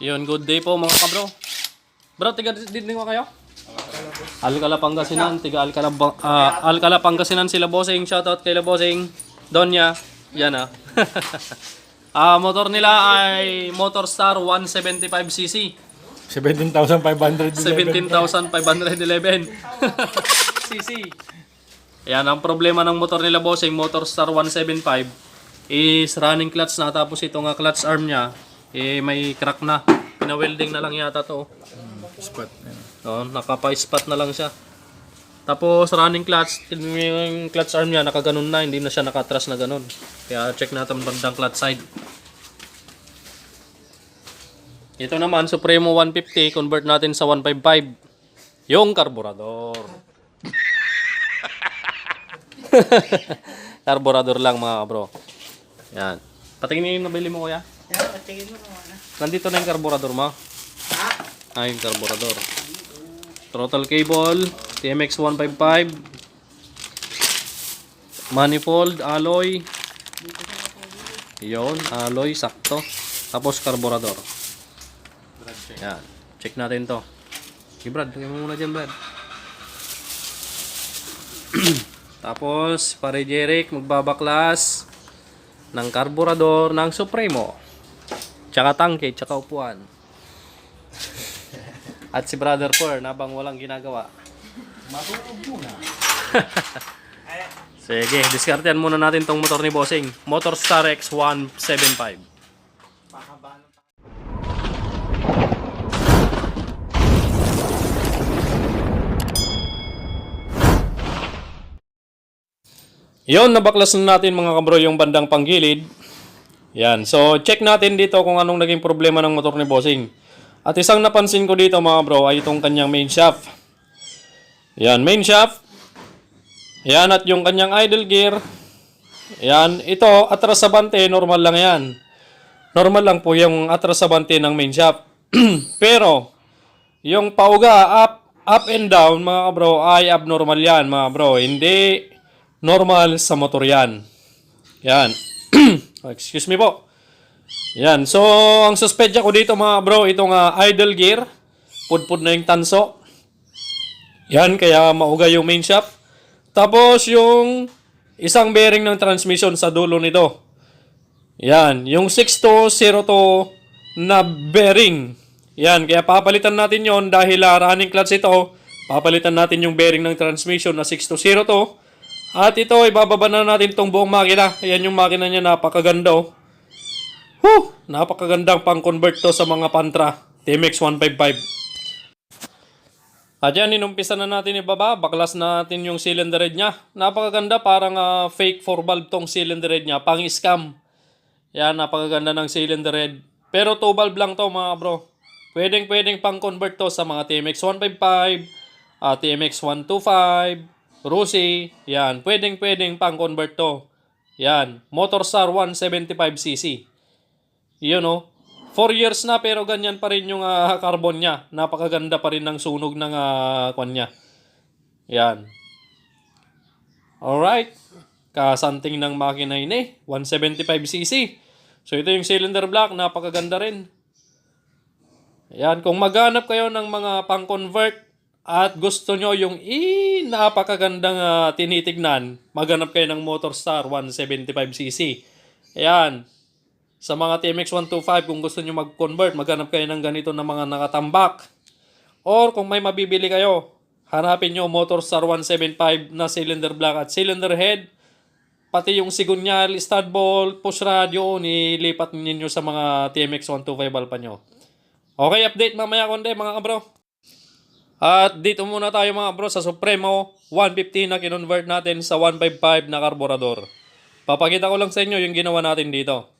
Yun, good day po mga kabro. Bro, tiga din ko kayo? Alcala Pangasinan, tiga Alcala Pangasinan sila bossing. Shoutout kay la bossing. Donya, yan ah. Motor nila ay Motorstar 175cc. 17,511. 17,511 cc. Yan, ang problema ng motor nila bossing, Motorstar 175 is running clutch na, tapos ito nga clutch arm niya may crack na. Pina-welding na lang yata to. Spot. Oh, nakapa-spot na lang siya. Tapos running clutch, yung clutch arm niya nakaganon na, hindi na siya nakatras na ganon. Kaya check natin bandang clutch side. Ito naman Supremo 150, convert natin sa 155. Yung karburador. Karburador lang mga bro. Yan. Patingin yung nabili mo kuya. Yeah, patingin mo naman. Nandito na yung karburador mo. Yung karburador. Throttle cable, TMX 155. Manifold, alloy. Yon, alloy, sakto. Tapos karburador. Yan. Check natin to. Okay, Brad. Lagyan mo muna dyan, Brad. Tapos, pare Jeric, magbabaklas ng karburador ng Supremo. Tsaka tangke, tsaka upuan. At si Brother Fur, nabang walang ginagawa. Matulog muna. Sige, diskartehan muna natin tong motor ni Bossing. Motorstar X175. Yon, nabaklas na natin mga kabro yung bandang panggilid. Yan, so check natin dito kung anong naging problema ng motor ni Bossing. At isang napansin ko dito mga bro ay itong kanyang main shaft. Yan, main shaft. Yan, at yung kanyang idle gear. Yan, ito atras sa bante, normal lang yan. Normal lang po yung atras sa bante ng main shaft. Pero yung pauga up and down mga bro ay abnormal yan mga bro. Hindi normal sa motor yan. Yan. Excuse me po. Yan. So, ang suspedya ko dito mga bro, itong idle gear. Pudpud na yung tanso. Yan, kaya mauga yung main shaft. Tapos, yung isang bearing ng transmission sa dulo nito. Yan. Yung 6202 na bearing. Yan, kaya papalitan natin yon dahil running clutch ito. Papalitan natin yung bearing ng transmission na 6202. At ito, ibababa na natin itong buong makina. Ayan yung makina niya, napakaganda oh. Napakagandang pang-convert to sa mga Pantra TMX 155. At yan, inumpisa na natin ibaba. Baklas natin yung cylinder head niya. Napakaganda, parang fake 4-valve tong cylinder head niya. Pang-scam. Yan, napakaganda ng cylinder head. Pero 2-valve lang to mga bro. Pwedeng pang-convert to sa mga TMX 155, TMX 125, Rusi, yan, pwedeng pang-convert to. Yan, Motorstar 175cc. Yun oh. 4 years na pero ganyan pa rin yung carbon niya. Napakaganda pa rin ng sunog ng kwan niya. Yan. Alright. Kasanting ng makina ini, 175cc. So ito yung cylinder block, napakaganda rin. Yan, kung maghanap kayo ng mga pang-convert at gusto nyo yung napakagandang tinitignan, maghanap kayo ng Motorstar 175cc. Ayan. Sa mga TMX 125, kung gusto nyo mag-convert, maghanap kayo ng ganito na mga nakatambak. Or kung may mabibili kayo, hanapin nyo Motorstar 175 na cylinder block at cylinder head. Pati yung sigunyal, stud bolt, push radio, nilipat ninyo sa mga TMX 125 alpa nyo. Okay, update mamaya konti mga kabro. At dito muna tayo mga bro sa Supremo 150 na kinonvert natin sa 155 na karburador. Papakita ko lang sa inyo yung ginawa natin dito.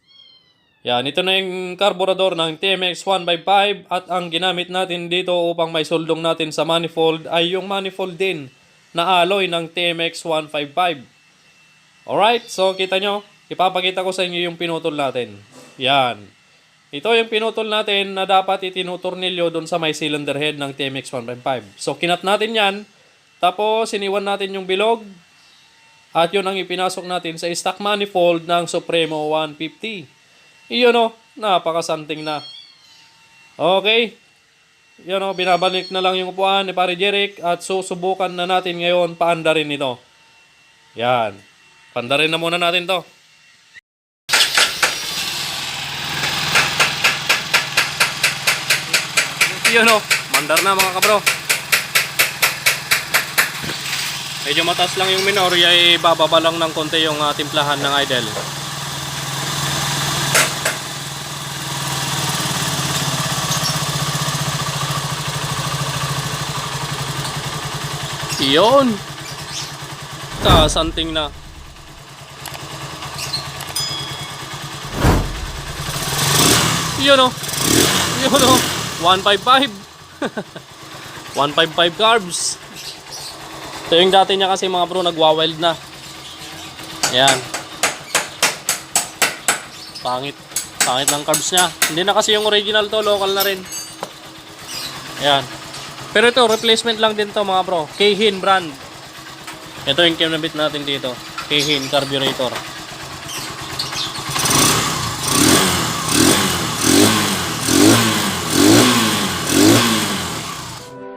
Yan, ito na yung karburador ng TMX 155 at ang ginamit natin dito upang may soldong natin sa manifold ay yung manifold din na alloy ng TMX 155. Alright, so kita nyo, ipapakita ko sa inyo yung pinutol natin. Yan. Ito yung pinutol natin na dapat itinutornilyo doon sa may cylinder head ng TMX 155. So, kinat natin yan. Tapos, siniwan natin yung bilog. At yun ang ipinasok natin sa stock manifold ng Supremo 150. Iyon o, napakasanting na. Okay. Yan o, binabalik na lang yung upuan ni Pare Jeric at susubukan na natin ngayon paandarin ito. Yan. Paandarin na muna natin to. Yun o, mandar na mga kabro. Medyo mataas lang yung minor, ay bababa lang ng konti yung timplahan ng idle. Yun. Something na. Yun o. Yun o. 155. 155 carbs. Ito yung dati niya kasi mga bro, nagwa-wild na. Ayan. Pangit. Pangit ng carbs niya. Hindi na kasi yung original to, local na rin. Ayan. Pero ito, replacement lang din to mga bro. Keihin brand. Ito yung kinabit natin dito. Keihin carburetor.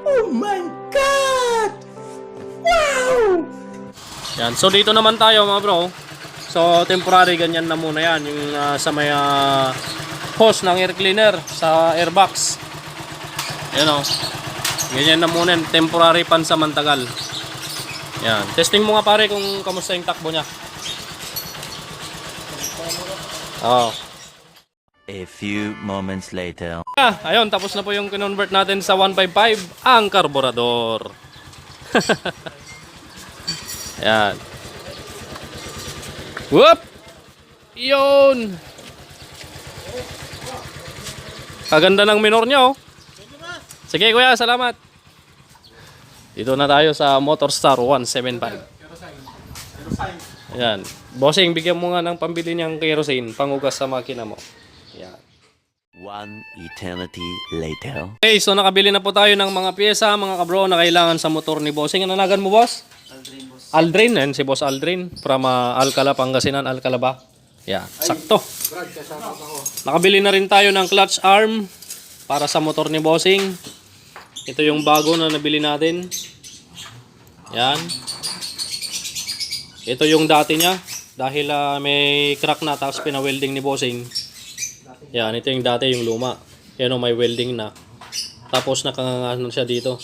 Oh my God! Wow! Yan. So dito naman tayo mga bro. So temporary ganyan na muna yan. Yung sa may hose ng air cleaner sa airbox. Yan o. Ganyan na muna. Temporary pansamantagal. Yan. Testing mo nga pare kung kamusta yung takbo niya. Oo. A few moments later. Ayun, tapos na po yung convert natin sa 155 ang karburador. Yan. Whoop! Yun! Kaganda ng minor niya, oh. Sige, kuya, salamat. Dito na tayo sa Motorstar 175. Yan. Bossing, bigyan mo nga ng pambili niyang kerosene, pangugas sa makina mo. Yan. One eternity later. Okay, so nakabili na po tayo ng mga pyesa, mga kabro, na kailangan sa motor ni Bossing. Ano nanagan mo, boss? Aldrin, boss. Aldrin, yan si Boss Aldrin. From Alcala, Pangasinan, Alcala ba? Yan, sakto. Nakabili na rin tayo ng clutch arm para sa motor ni Bossing. Ito yung bago na nabili natin. Yan. Ito yung dati niya. Dahil may crack na tapos pina-welding ni Bossing. Yan, ito yung dati, yung luma. Yan o, may welding na. Tapos nakanganga siya dito.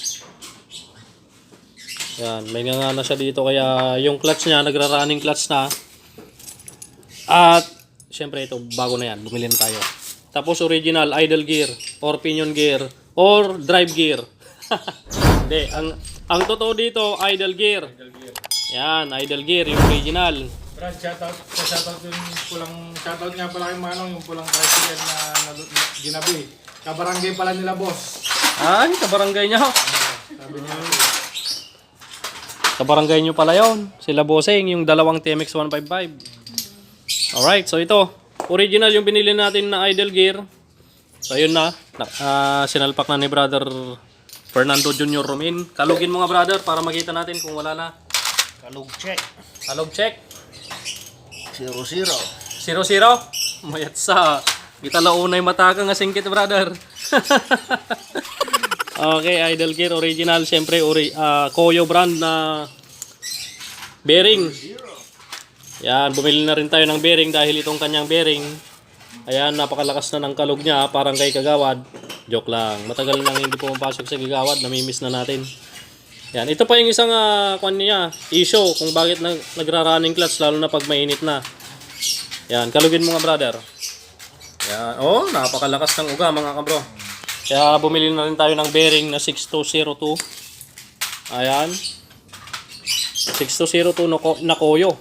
Yan, may nganga siya dito. Kaya yung clutch niya, nagra-running clutch na. At, syempre ito, bago na yan. Bumili na tayo. Tapos original, idle gear, or pinion gear, or drive gear. Hindi, ang totoo dito, idle gear. Yan, idle gear, yung original. Brad, shoutout yung pulang, shoutout nga pala kay Manong, yung pulang tricycle na ginabi. Kabarangay pala nila, boss. Ay, kabarangay niya. Sabi niya, Kabarangay nyo pala yon. Sila Bossing, yung dalawang TMX 155. Alright, so ito. Original yung binili natin na idle gear. So yun na. Sinalpak na ni brother Fernando Jr. Romin. Kalugin mo nga brother para makita natin kung wala na. Kalog check. Kalog check. 0-0. 0-0. Mayat sa. Kita launay mataka nga singkit brother. Okay, idle gear original. Siyempre, Koyo brand na bearing. Yan, bumili na rin tayo ng bearing dahil itong kanyang bearing. Ayan, napakalakas na ng kalog niya, parang kay Kagawad. Joke lang. Matagal nang hindi pumapasok sa Kagawad, namimiss na natin. Yan, ito pa yung isang issue kung bakit nagra-running clutch lalo na pag mainit na. Yan, kalugin mo nga brother. Yan, oh, napakalakas ng uga mga kabro. Kaya bumili na rin tayo ng bearing na 6202. Ayan. 6202 na Koyo.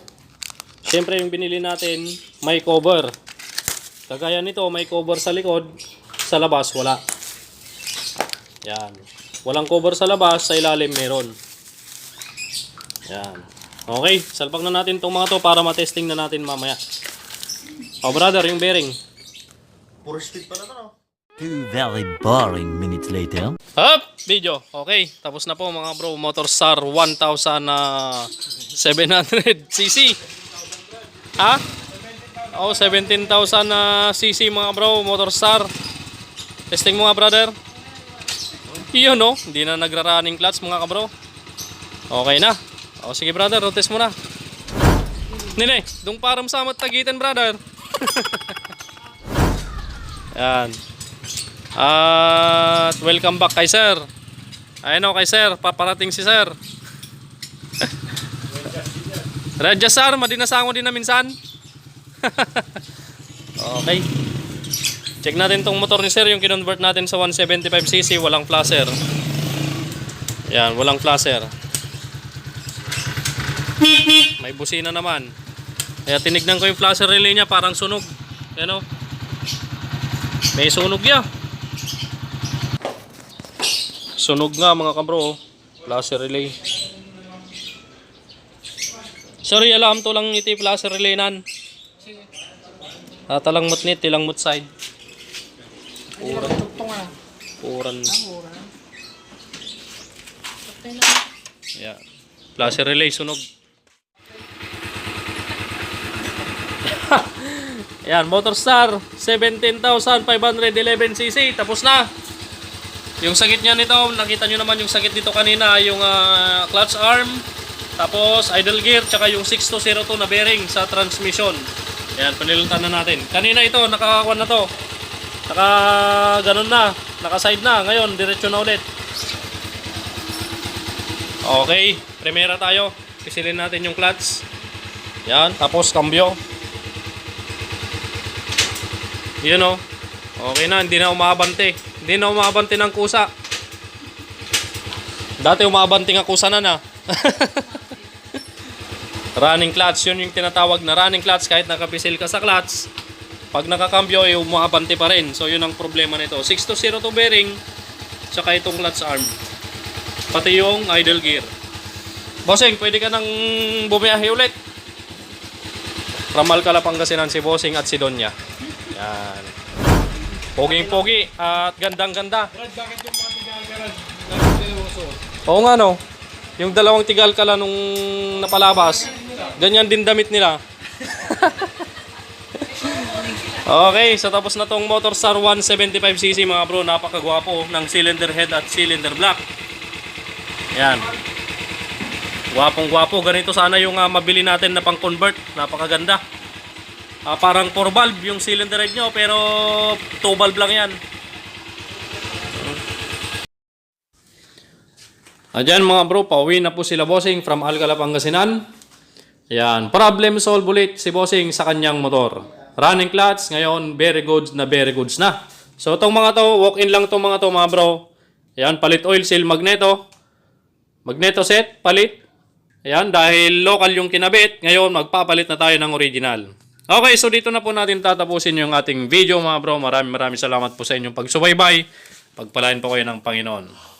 Siyempre yung binili natin, may cover. Kagaya nito, may cover sa likod, sa labas wala. Yan. Walang cover sa labas, sa ilalim meron. Yan. Okay, salpak na natin itong mga to para matesting na natin mamaya. Oh brother, yung bearing. Puro speed pala to, no? 2 very boring minutes later. Up! Video. Okay, tapos na po mga bro. Motorstar 1,700cc. Ha? Oh, 17,000 cc mga bro. Motorstar. Testing mo nga, brother. Yun, no? Hindi na nagra-running clutch, mga kabro. Okay na. O, sige, brother. Test mo na. Nene, dung param sa tagitan, brother. Yan. At welcome back kay sir. Ayun o, kay sir. Paparating si sir. Radya, sir. Madinasango din na minsan. Okay. Check natin tong motor ni sir, yung kinonvert natin sa 175cc, walang flasher. Yan, walang flasher. May busina naman. Kaya tinignan ko yung flasher relay niya, parang sunog. Yan o. May sunog niya. Sunog nga mga kabro. Flasher relay. Sorry, alam to lang iti flasher relay nan. Talang mutnit, tilang mut side. Puran. Puran. Yeah. Flasher relay sunog. Yan, Motorstar 17,511cc. Tapos na. Yung sakit niya nito, nakita nyo naman yung sakit dito kanina, yung clutch arm, tapos idle gear, tsaka yung 6202 na bearing sa transmission. Yan, panilitan na natin. Kanina ito, nakakakuan na to. Ganun na, naka-side na. Ngayon, diretso na ulit. Okay, primera tayo. Pisilin natin yung clutch. Yan, tapos cambio. Yun o. Okay na, hindi na umabante. Hindi na umabante ng kusa. Dati umabante ng kusa na. Running clutch, yun yung tinatawag na running clutch. Kahit nakapisil ka sa clutch, pag nakakambyo ay umabante pa rin. So yun ang problema nito. 6202 bearing, tsaka itong clutch arm. Pati yung idle gear. Bossing, pwede ka nang bumiyahe ulit. From Alcala, Pangasinan si Bossing at si Donya. Yan. Poging-pogi at gandang-ganda. Brad, bakit yung mga tigal-garan? Oo nga no. Yung dalawang tigal kala nung napalabas, ganyan din damit nila. Okay, so tapos na tong Motorstar 175cc mga bro. Napakagwapo ng cylinder head at cylinder block. Yan. Gwapong-gwapo. Ganito sana yung mabili natin na pang-convert. Napakaganda. Parang 4 valve yung cylinder head nyo, pero 2 valve lang yan. Ayan mga bro, pauwi na po sila Bossing from Alcala, Pangasinan. Ayan, problem solved ulit si Bossing sa kanyang motor. Running clutch, ngayon very goods na. So itong mga to, walk-in lang itong mga to mga bro. Ayan, palit oil seal magneto. Magneto set, palit. Ayan, dahil local yung kinabit, ngayon magpapalit na tayo ng original. Okay, so dito na po natin tatapusin yung ating video mga bro. Maraming salamat po sa inyong pagsubaybay. Pagpalain po kayo ng Panginoon.